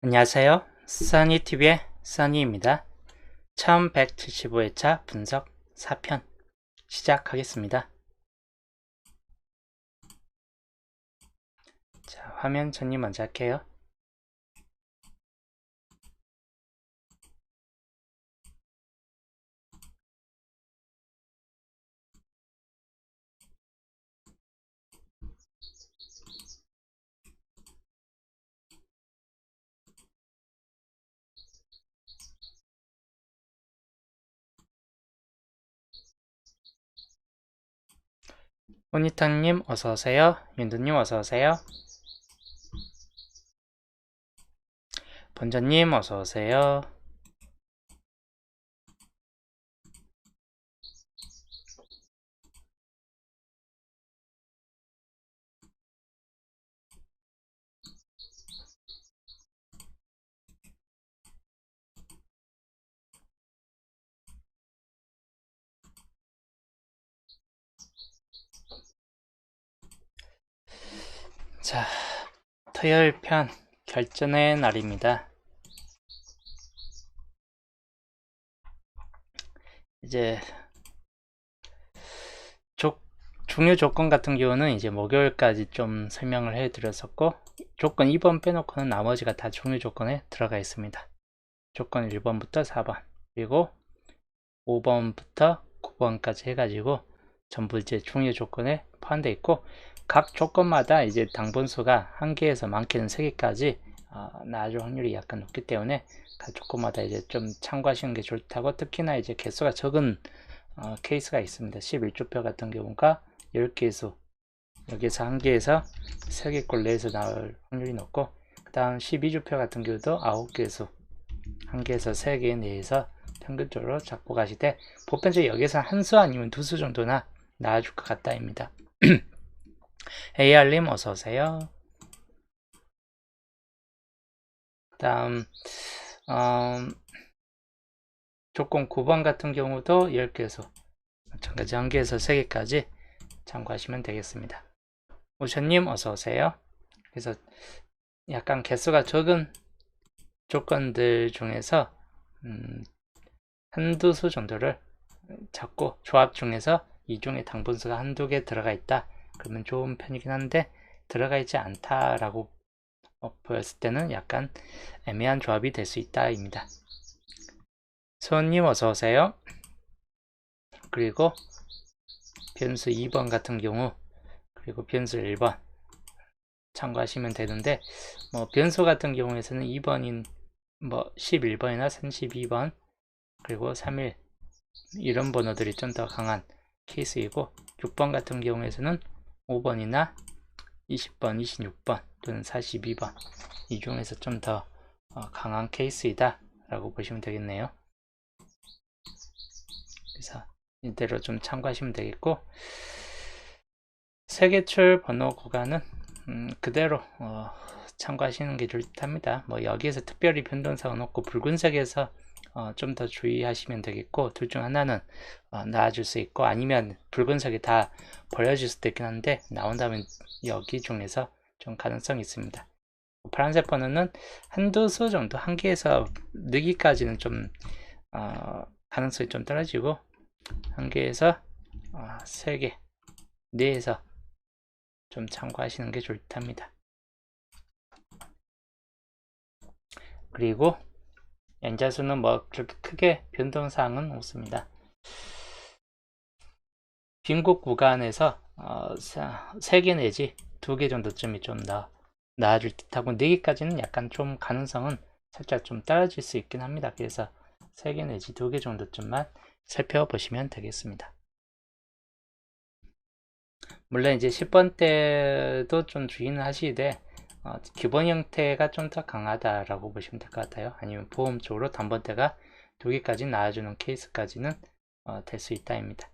안녕하세요. 써니TV의 써니입니다. 1175회차 분석 4편 시작하겠습니다. 자, 화면 정리 먼저 할게요. 오니탕님 어서오세요. 윤두님 어서오세요. 본전님 어서오세요. 자, 토요일 편 결전의 날입니다. 이제 중요 조건 같은 경우는 이제 목요일까지 좀 설명을 해드렸었고, 조건 2번 빼놓고는 나머지가 다 중요 조건에 들어가 있습니다. 조건 1번부터 4번, 그리고 5번부터 9번까지 해가지고 전부 이제 중요 조건에 포함되어 있고, 각 조건마다 이제 당분수가 1개에서 많게는 3개까지 나아질 확률이 약간 높기 때문에 각 조건마다 이제 좀 참고하시는 게 좋다고, 특히나 이제 개수가 적은 케이스가 있습니다. 11조표 같은 경우가 10개수, 여기서 1개에서 3개꼴 내에서 나올 확률이 높고, 그 다음 12조표 같은 경우도 9개수, 1개에서 3개 내에서 평균적으로 잡고 가시되, 보편적으로 여기서 한 수 아니면 2수 정도나 나와줄 것 같다입니다. AR님 어서오세요. 그 다음 조건 9번 같은 경우도 10개수, 마찬가지 1개에서 3개까지 참고하시면 되겠습니다. 오션님 어서오세요. 그래서 약간 개수가 적은 조건들 중에서 한두 수 정도를 잡고, 조합 중에서 이 중에 당분수가 한두 개 들어가 있다 그러면 좋은 편이긴 한데, 들어가 있지 않다라고 보였을 때는 약간 애매한 조합이 될 수 있다 입니다. 소원님 어서오세요. 그리고 변수 2번 같은 경우, 그리고 변수 1번 참고하시면 되는데, 뭐 변수 같은 경우에서는 2번인 뭐 11번이나 32번 그리고 31 이런 번호들이 좀 더 강한 케이스이고, 6번 같은 경우에서는 5번이나 20번, 26번 또는 42번 이 중에서 좀 더 강한 케이스이다 라고 보시면 되겠네요. 그래서 이대로 좀 참고하시면 되겠고, 세계출 번호 구간은 그대로 참고하시는 게 좋답니다. 뭐 여기에서 특별히 변동사가 없고 붉은색에서 좀 더 주의하시면 되겠고, 둘 중 하나는 나와줄 수 있고, 아니면 붉은색이 다 버려질 수도 있긴 한데, 나온다면 여기 중에서 좀 가능성이 있습니다. 파란색 번호는 한두 수 정도, 1개에서 4개까지는 좀 가능성이 좀 떨어지고, 1개에서 3개, 4에서 좀 참고하시는 게 좋답니다. 그리고 연자수는 뭐 그렇게 크게 변동사항은 없습니다. 빈곳 구간에서 3개 내지 2개 정도쯤이 좀 나아질 듯하고, 4개까지는 약간 좀 가능성은 살짝 좀 떨어질 수 있긴 합니다. 그래서 3개 내지 2개 정도쯤만 살펴보시면 되겠습니다. 물론 이제 10번 때도 좀 주의는 하시되, 기본 형태가 좀 더 강하다라고 보시면 될 것 같아요. 아니면 보험 쪽으로 단번대가 2개까지 나와주는 케이스까지는 될 수 있다입니다.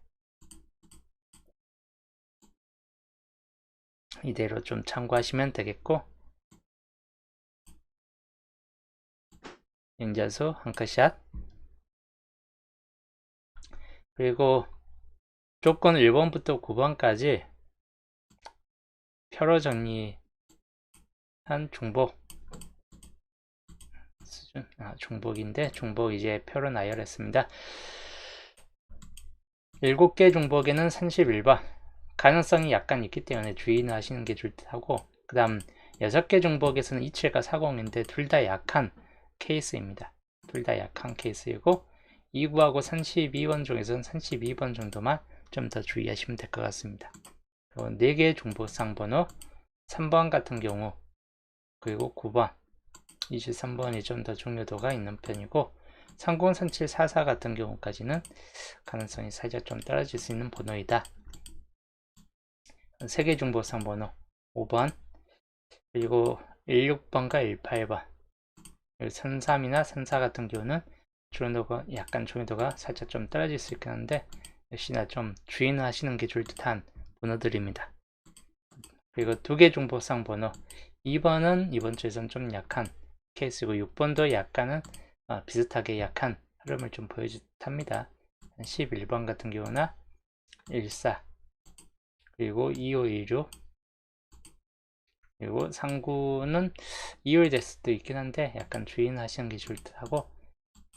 이대로 좀 참고하시면 되겠고, 연자수 한 컷샷, 그리고 조건 1번부터 9번까지 표로 정리한 중복 중복인데 중복 이제 표로 나열했습니다. 7개 중복에는 31번 가능성이 약간 있기 때문에 주의는 하시는 게 좋을 듯하고, 그 다음 6개 중복에서는 27과 40인데 둘 다 약한 케이스입니다. 둘 다 약한 케이스이고 29하고 32번 중에서는 32번 정도만 좀 더 주의하시면 될 것 같습니다. 그리고 4개의 중복상 번호 3번 같은 경우, 그리고 9번 23번이 좀 더 중요도가 있는 편이고 303744 같은 경우까지는 가능성이 살짝 좀 떨어질 수 있는 번호이다. 3개 중복상 번호 5번, 그리고 16번과 18번, 33이나 34 같은 경우는 중요도가 약간 중요도가 살짝 좀 떨어질 수 있긴 한데 역시나 좀 주의는 하시는 게 좋을 듯한 번호들입니다. 그리고 2개 중복상 번호 2번은 이번 주에서는 좀 약한 케이스고 6번도 약간은 비슷하게 약한 흐름을 좀 보여줄 듯합니다. 11번 같은 경우나 14, 그리고 2516, 그리고 39는 2월 됐을 수도 있긴 한데 약간 주의는 하시는 게 좋을 듯하고,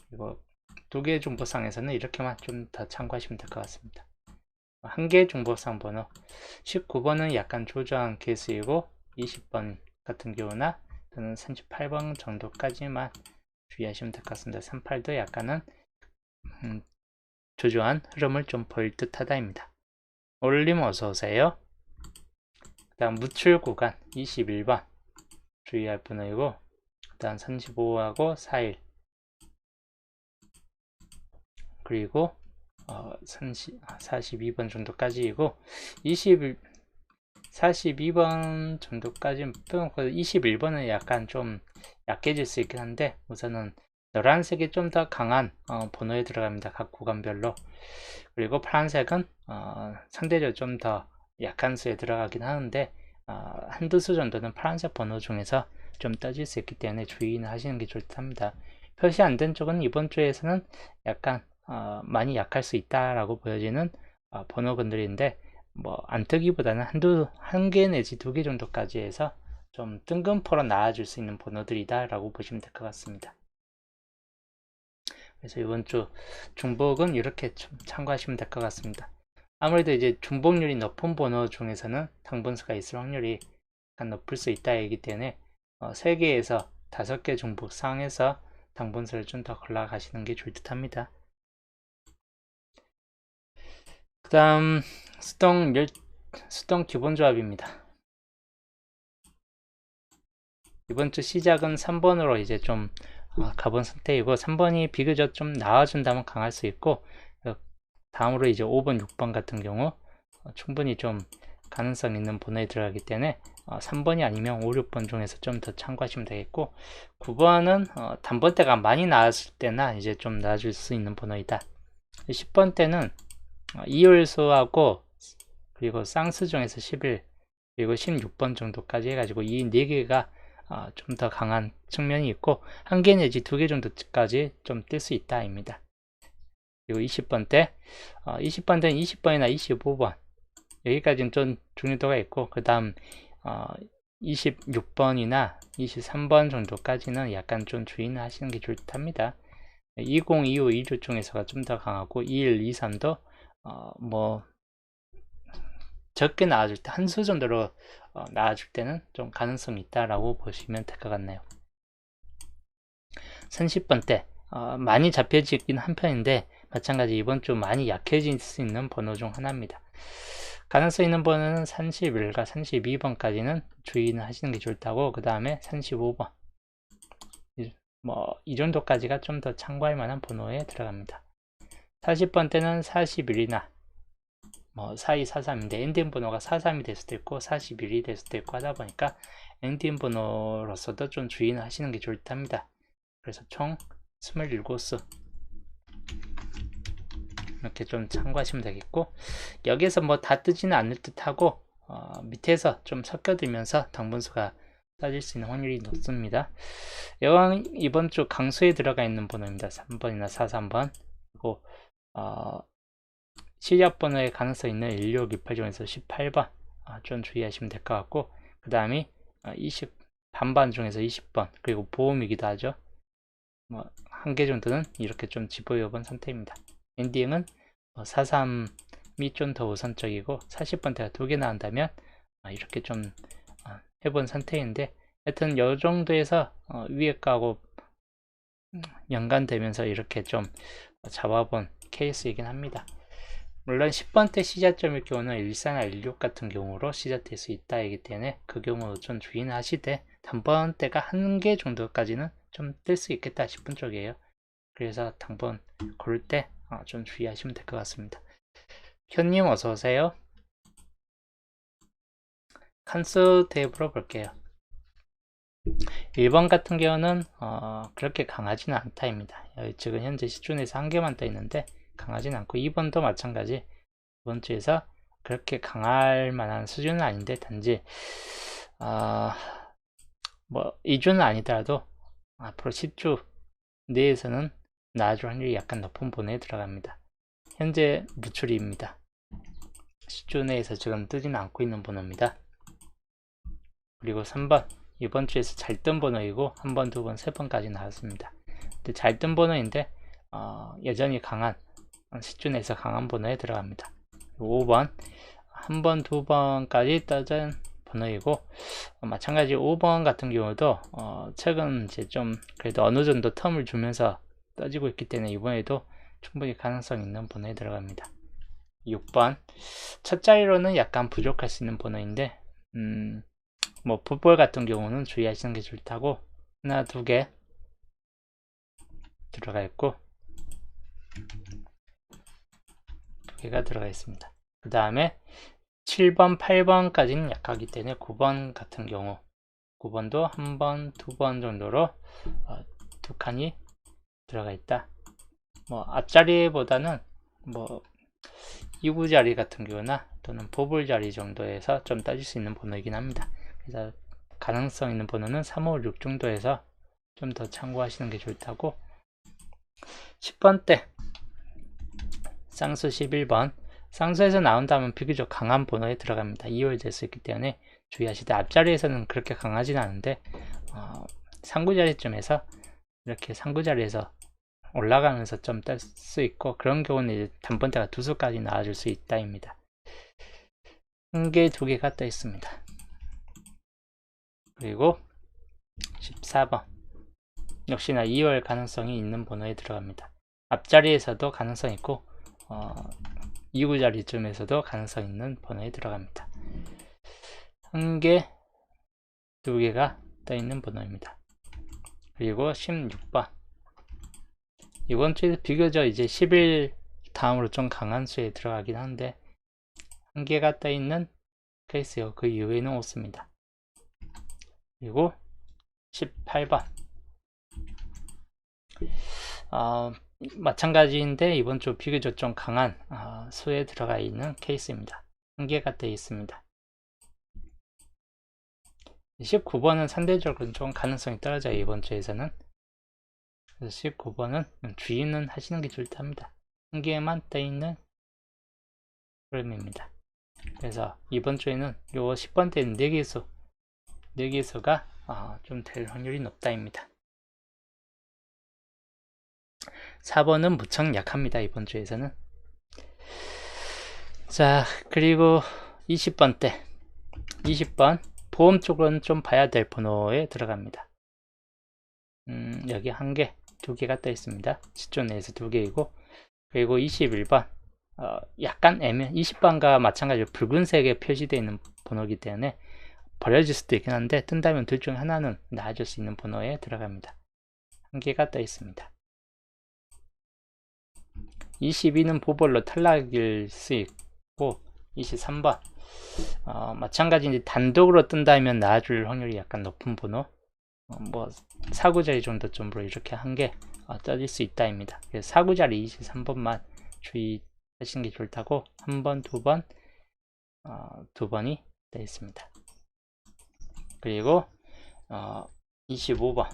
그리고 2개 중복상에서는 이렇게만 좀 더 참고하시면 될 것 같습니다. 1개 중복상 번호 19번은 약간 조정한 케이스이고 20번 같은 경우나 또는 38번 정도까지만 주의하시면 될 것 같습니다. 38도 약간은 조조한 흐름을 좀 보일 듯 하다입니다. 올림 어서오세요. 그 다음 무출 구간 21번 주의할 번호이고, 그 다음 35하고 41, 그리고 42번 정도까지이고 42번 정도까지 빼놓고 21번은 약간 좀 약해질 수 있긴 한데 우선은 노란색이 좀 더 강한 번호에 들어갑니다. 각 구간별로. 그리고 파란색은 상대적으로 좀 더 약한 수에 들어가긴 하는데 한두 수 정도는 파란색 번호 중에서 좀 떠질 수 있기 때문에 주의는 하시는 게 좋을 듯 합니다. 표시 안 된 쪽은 이번 주에서는 약간 많이 약할 수 있다라고 보여지는 번호군들인데 뭐 안 뜨기보다는 한 개 내지 2개 정도까지 해서 좀 뜬금포로 나와줄 수 있는 번호들이다 라고 보시면 될 것 같습니다. 그래서 이번 주 중복은 이렇게 좀 참고하시면 될 것 같습니다. 아무래도 이제 중복률이 높은 번호 중에서는 당분수가 있을 확률이 약간 높을 수 있다 이기 때문에 3개에서 5개 중복 상에서 당분수를 좀 더 골라가시는 게 좋을 듯 합니다. 그 다음 수동 기본조합입니다. 이번 주 시작은 3번으로 이제 좀 가본 상태이고 3번이 비교적 좀 나와준다면 강할 수 있고, 다음으로 이제 5번, 6번 같은 경우 충분히 좀 가능성 있는 번호에 들어가기 때문에 3번이 아니면 5, 6번 중에서 좀 더 참고하시면 되겠고, 9번은 단번대가 많이 나왔을 때나 이제 좀 나아질 수 있는 번호이다. 10번 때는 이율수하고 그리고 쌍수 중에서 11 그리고 16번 정도까지 해가지고 이 4개가 좀 더 강한 측면이 있고 1개 내지 2개 정도까지 좀 뜰 수 있다입니다. 그리고 20번 때 20번 때는 20번이나 25번 여기까지는 좀 중요도가 있고, 그 다음 26번이나 23번 정도까지는 약간 좀 주의는 하시는 게 좋을 듯 합니다. 20, 25, 26 중에서가 좀 더 강하고 21, 23도 뭐 적게 나와줄 때 한 수 정도로 나와줄 때는 좀 가능성이 있다라고 보시면 될 것 같네요. 30번 때 많이 잡혀지긴 한 편인데 마찬가지 이번 주 많이 약해질 수 있는 번호 중 하나입니다. 가능성 있는 번호는 31과 32번까지는 주의는 하시는 게 좋다고, 그 다음에 35번 뭐 이 정도까지가 좀 더 참고할 만한 번호에 들어갑니다. 40번 때는 41이나 뭐 4243인데 엔딩 번호가 43이 될 수도 있고 41이 될 수도 있고 하다 보니까 엔딩 번호로서도 좀 주의는 하시는 게 좋을 듯 합니다. 그래서 총 27수 이렇게 좀 참고하시면 되겠고, 여기에서 뭐 다 뜨지는 않을 듯 하고 밑에서 좀 섞여들면서 당분수가 따질 수 있는 확률이 높습니다. 이번 주 강수에 들어가 있는 번호입니다. 3번이나 43번. 그리고 시작 번호에 가능성 있는 1628 중에서 18번 좀 주의하시면 될 것 같고, 그 다음이 반반 중에서 20번, 그리고 보험이기도 하죠. 뭐 한 개 정도는 이렇게 좀 집어여 본 상태입니다. 엔딩은 43이 좀 더 우선적이고 40번대가 2개 나온다면 이렇게 좀 해본 상태인데, 하여튼 요 정도에서 위에 거하고 연관되면서 이렇게 좀 잡아본 케이스이긴 합니다. 물론 10번대 시작점일 경우는 14나 16 같은 경우로 시작될 수 있다이기 때문에 그 경우 좀 주의는 하시되, 단번대가 한 개 정도까지는 좀 뜰 수 있겠다 싶은 쪽이에요. 그래서 단번 고를 때 좀 주의하시면 될 것 같습니다. 현님 어서오세요. 칸수 탭으로 볼게요. 1번 같은 경우는 그렇게 강하지는 않다입니다. 지금 현재 시중에서 한 개만 떠 있는데 강하지는 않고, 2번도 마찬가지 이번 주에서 그렇게 강할 만한 수준은 아닌데, 단지 뭐 2주는 아니더라도 앞으로 10주 내에서는 나아질 확률이 약간 높은 번호에 들어갑니다. 현재 무출입니다. 10주 내에서 지금 뜨지는 않고 있는 번호입니다. 그리고 3번 이번 주에서 잘 뜬 번호이고, 1번, 2번, 3번까지 나왔습니다. 근데 잘 뜬 번호인데 여전히 강한, 10주 내에서 강한 번호에 들어갑니다. 5번 1번, 2번까지 떠진 번호이고, 마찬가지 5번 같은 경우도 최근 이제 좀 그래도 어느 정도 텀을 주면서 떠지고 있기 때문에 이번에도 충분히 가능성 있는 번호에 들어갑니다. 6번 첫 자리로는 약간 부족할 수 있는 번호인데, 뭐 풋볼 같은 경우는 주의하시는 게 좋다고, 하나, 2개 들어가 있고 2개가 들어가 있습니다. 그 다음에 7번, 8번까지는 약하기 때문에 9번 같은 경우, 9번도 1번, 2번 정도로 2칸이 들어가 있다. 뭐 앞자리보다는 뭐 2구 자리 같은 경우나 또는 보불 자리 정도에서 좀 따질 수 있는 번호이긴 합니다. 그래서 가능성 있는 번호는 3, 5, 6 정도에서 좀 더 참고하시는 게 좋다고. 10번대 쌍수 11번, 쌍수에서 나온다면 비교적 강한 번호에 들어갑니다. 2월 될 수 있기 때문에 주의하시되, 앞자리에서는 그렇게 강하진 않은데 상구 자리쯤에서 이렇게 상구 자리에서 올라가면서 좀 뜰 수 있고, 그런 경우는 이제 단번대가 2수까지 나와줄 수 있다입니다. 1개, 2개가 떠 있습니다. 그리고 14번 역시나 2월 가능성이 있는 번호에 들어갑니다. 앞자리에서도 가능성 있고 2구 자리쯤에서도 가능성 있는 번호에 들어갑니다. 1개, 2개가 떠 있는 번호입니다. 그리고 16번 이번 주에 비교적 이제 10일 다음으로 좀 강한 수에 들어가긴 한데, 1개가 떠 있는 케이스요. 그 이후에는 없습니다. 그리고 18번 마찬가지인데 이번 주 비교적 좀 강한 수에 들어가 있는 케이스입니다. 1개가 떠 있습니다. 19번은 상대적으로 좀 가능성이 떨어져요. 이번 주에서는. 그래서 19번은 주의는 하시는 게 좋답니다. 1개만 떠 있는 흐름입니다. 그래서 이번 주에는 요 10번대는 4개수가 좀 될 확률이 높다입니다. 4번은 무척 약합니다. 이번 주에서는. 자, 그리고 20번대 20번 보험 쪽은 좀 봐야 될 번호에 들어갑니다. 여기 1개, 2개가 떠 있습니다. 10조 내에서 2개이고, 그리고 21번 약간 20번과 마찬가지로 붉은색에 표시되어 있는 번호이기 때문에 버려질 수도 있긴 한데, 뜬다면 둘 중 하나는 나아질 수 있는 번호에 들어갑니다. 1개가 떠 있습니다. 22는 보벌로 탈락일 수 있고, 23번 마찬가지 단독으로 뜬다면 나아줄 확률이 약간 높은 번호, 뭐 4구자리 정도쯤으로 이렇게 1개 떠질 수 있다입니다. 그래서 4구자리 23번만 주의하시는 게 좋다고. 1번, 2번, 2번이 되어 있습니다. 그리고 25번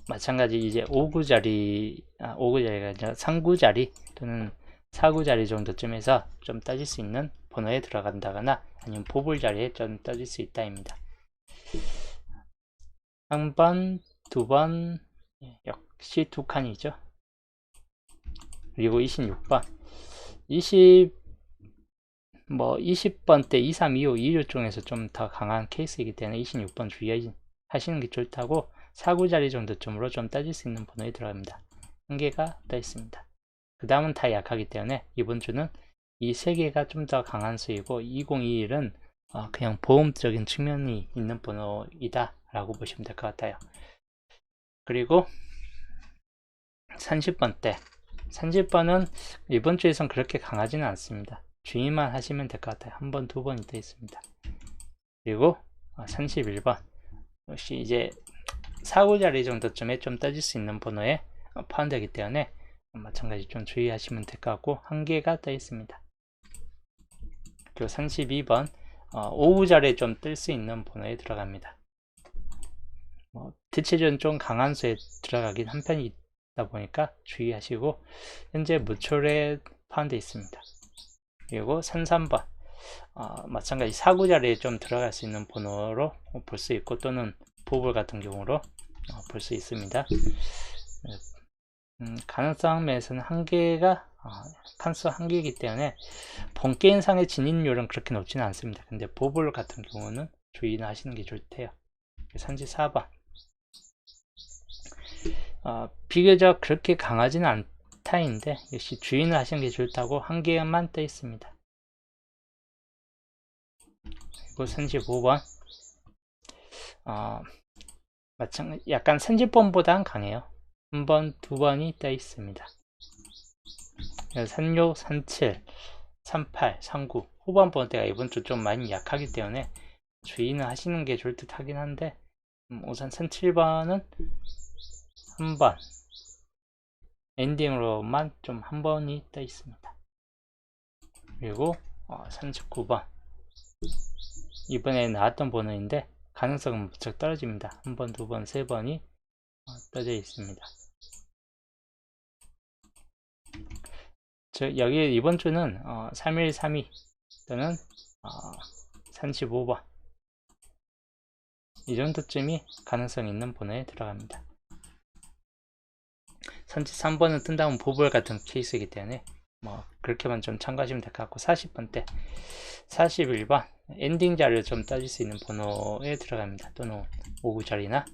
마찬가지 이제 5구자리가 아니라 3구자리 또는 4구자리 정도쯤에서 좀 따질 수 있는 번호에 들어간다거나 아니면 보불 자리에 좀 따질 수 있다입니다. 1번, 2번, 역시 두 칸이죠. 그리고 26번 20번 때 2, 3, 2, 5, 2류 중에서 좀 더 강한 케이스이기 때문에 26번 주의하시는 게 좋다고 4, 9자리 정도쯤으로 좀 따질 수 있는 번호에 들어갑니다. 한 개가 떠 있습니다. 그 다음은 다 약하기 때문에 이번 주는 이 세 개가 좀 더 강한 수이고 2021은 그냥 보험적인 측면이 있는 번호이다 라고 보시면 될 것 같아요. 그리고 30번 때 30번은 이번 주에선 그렇게 강하지는 않습니다. 주의만 하시면 될 것 같아요. 한 번, 두 번이 떠 있습니다. 그리고 31번 역시 이제 4, 9자리 정도쯤에 좀 떠질 수 있는 번호에 포함되기 때문에 마찬가지 좀 주의하시면 될 것 같고 한 개가 떠 있습니다. 그리고 32번 5, 9자리에 좀 뜰 수 있는 번호에 들어갑니다. 대체적으로 좀 강한 수에 들어가긴 한 편이다 보니까 주의하시고 현재 무철에 포함되어 있습니다. 그리고 33번 마찬가지 4, 9자리에 좀 들어갈 수 있는 번호로 볼 수 있고 또는 보불 같은 경우로 볼 수 있습니다. 가능성 면에서는 한 개가 칸수 한 개이기 때문에 본게임상의 진입률은 그렇게 높지는 않습니다. 근데 보불 같은 경우는 주의는 하시는 게 좋대요. 34번 비교적 그렇게 강하지는 않다인데 역시 주의는 하시는 게 좋다고 한 개만 떠 있습니다. 그리고 35번 마찬가지 약간 30번보다는 강해요. 한 번, 두 번이 떠 있습니다. 36, 37, 38, 39 후반 번호대가 이번 주 좀 많이 약하기 때문에 주의는 하시는 게 좋을 듯 하긴 한데 우선 37번은 한 번 엔딩으로만 좀 한 번이 떠 있습니다. 그리고 39번 이번에 나왔던 번호인데 가능성은 무척 떨어집니다. 한 번, 두 번, 세 번이 떠져 있습니다. 여기 이번 주는 31, 32 또는 35번 이 정도쯤이 가능성 있는 번호에 들어갑니다. 33번은 뜬다면 보벌 같은 케이스이기 때문에 그렇게만 좀 참고하시면 될 것 같고 40번 때 41번 엔딩 자리를 좀 따질 수 있는 번호에 들어갑니다. 또는 5구 자리나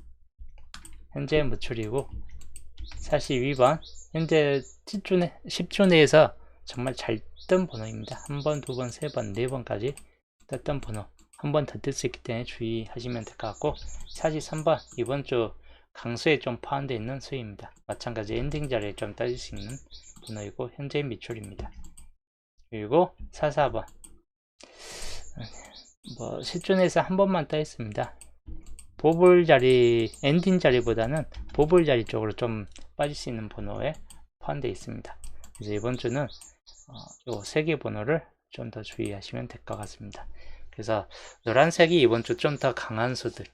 현재 무출이고 42번 현재 10주 내에서 정말 잘 뜬 번호입니다. 한 번, 두 번, 세 번, 네 번까지 떴던 번호 한 번 더 뜰 수 있기 때문에 주의하시면 될 것 같고 43번 이번 주 강수에 좀 포함되어 있는 수입니다. 마찬가지 엔딩 자리에 좀 따질 수 있는 번호이고 현재 미출입니다. 그리고 44번 10주 내에서 한 번만 떠 있습니다. 보불 자리 엔딩 자리보다는 보불 자리 쪽으로 좀 빠질 수 있는 번호에 포함되어 있습니다. 그래서 이번 주는 요 세 개 번호를 좀 더 주의하시면 될 것 같습니다. 그래서 노란색이 이번 주 좀 더 강한 수들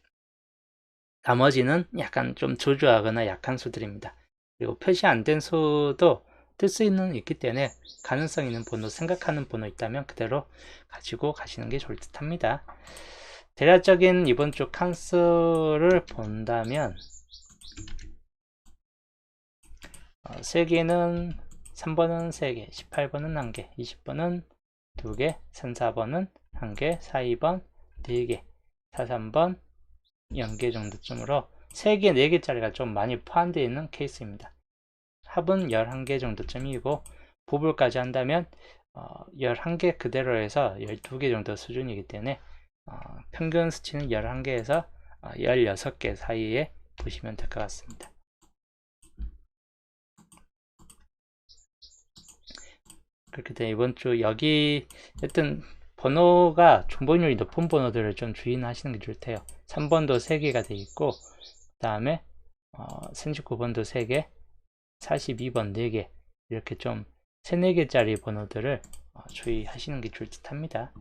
나머지는 약간 좀 조조하거나 약한 수들입니다. 그리고 표시 안 된 수도 뜰 수 있기 때문에 가능성 있는 번호 생각하는 번호 있다면 그대로 가지고 가시는 게 좋을 듯 합니다. 대략적인 이번 주 칸수를 본다면 3개는 3번은 3개, 18번은 1개, 20번은 2개, 34번은 1개, 42번 4개, 43번 0개 정도쯤으로 3개, 4개짜리가 좀 많이 포함되어 있는 케이스입니다. 합은 11개 정도쯤이고 보불까지 한다면 11개 그대로 해서 12개 정도 수준이기 때문에 평균 수치는 11개에서 16개 사이에 보시면 될 것 같습니다. 그렇게 되면 이번 주 여기 하여튼 번호가 존버률이 높은 번호들을 좀 주의는 하시는 게 좋대요. 3번도 3개가 되어 있고 그 다음에 39번도 3개 42번 4개 이렇게 좀 3, 4개짜리 번호들을 주의하시는 게 좋을 듯 합니다.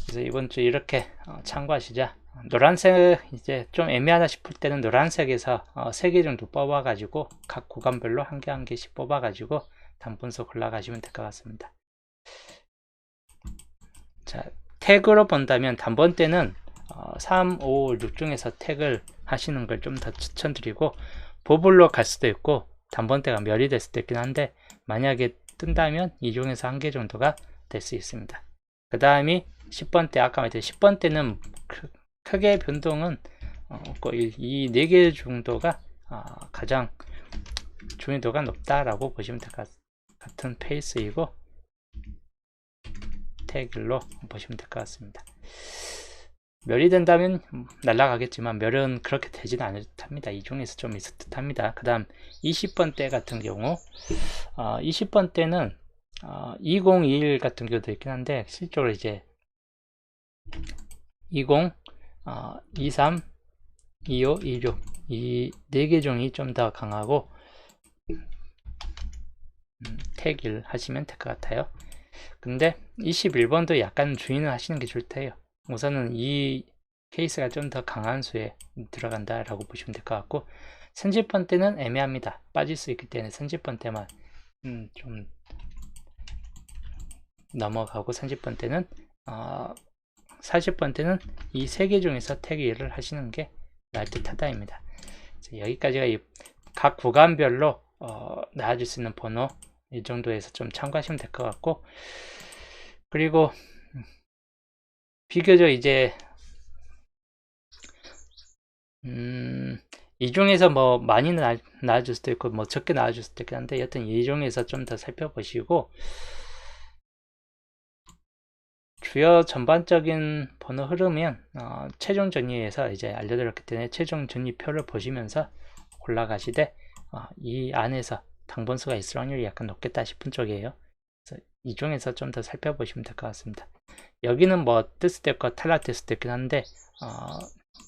그래서 이번 주 이렇게 참고하시자. 노란색 이제 좀 애매하다 싶을 때는 노란색에서 3개 정도 뽑아 가지고 각 구간별로 한 개 한 개씩 뽑아 가지고 단분석 올라가시면 될 것 같습니다. 자, 태그로 본다면 단번 때는 3, 5, 6 중에서 택을 하시는 걸 좀 더 추천드리고, 보블로 갈 수도 있고 단번대가 멸이 될 수도 있긴 한데, 만약에 뜬다면 이 중에서 한 개 정도가 될 수 있습니다. 그 다음이 10번대, 아까 말했듯이 10번대는 크게 변동은 없고, 이 4개 정도가 가장 중요도가 높다라고 보시면 될 것 같은 페이스이고, 택일로 보시면 될 것 같습니다. 멸이 된다면 날아가겠지만 멸은 그렇게 되지는 않을 듯합니다. 이 중에서 좀 있을 듯합니다. 그 다음 20번대 같은 경우 20번대는 2021 같은 경우도 있긴 한데, 실제로 이제 20, 23, 25, 26 이 4개 중이 좀 더 강하고 택일 하시면 될 것 같아요. 근데 21번도 약간 주의는 하시는 게 좋을 테요. 우선은 이 케이스가 좀 더 강한 수에 들어간다 라고 보시면 될 것 같고, 30번 때는 애매합니다. 빠질 수 있기 때문에 30번 때만 좀 넘어가고, 30번 때는 40번 때는 이 3개 중에서 택일을 하시는 게 나을 듯 하다입니다. 여기까지가 각 구간별로 나아질 수 있는 번호, 이 정도에서 좀 참고하시면 될 것 같고, 그리고 비교적 이제 이 중에서 뭐 많이 나아질 수도 있고 뭐 적게 나아질 수도 있긴 한데, 여튼 이 중에서 좀 더 살펴보시고, 주요 전반적인 번호 흐름은 최종 정리에서 이제 알려드렸기 때문에 최종 정리표를 보시면서 골라가시되, 이 안에서 당번수가 있을 확률이 약간 높겠다 싶은 쪽이에요. 그래서 이 중에서 좀 더 살펴보시면 될 것 같습니다. 여기는 뭐 뜰 수도 있고 탈락될 수도 있긴 한데,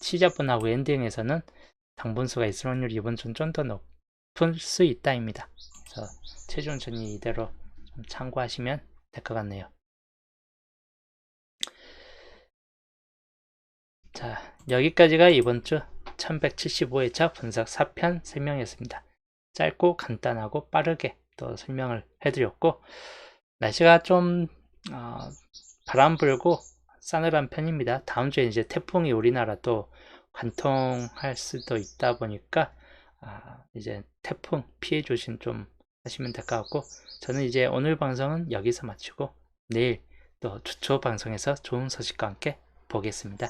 시작분하고 엔딩에서는 당분수가 있을 확률이 이번 주 좀 더 높을 수 있다입니다. 그래서 최종 정리 이대로 좀 참고하시면 될 것 같네요. 자, 여기까지가 이번 주 1175회차 분석 4편 설명이었습니다. 짧고 간단하고 빠르게 또 설명을 해드렸고, 날씨가 좀 바람 불고 싸늘한 편입니다. 다음 주에 이제 태풍이 우리나라 또 관통할 수도 있다 보니까 이제 태풍 피해 조심 좀 하시면 될 것 같고, 저는 이제 오늘 방송은 여기서 마치고 내일 또 주초 방송에서 좋은 소식과 함께 보겠습니다.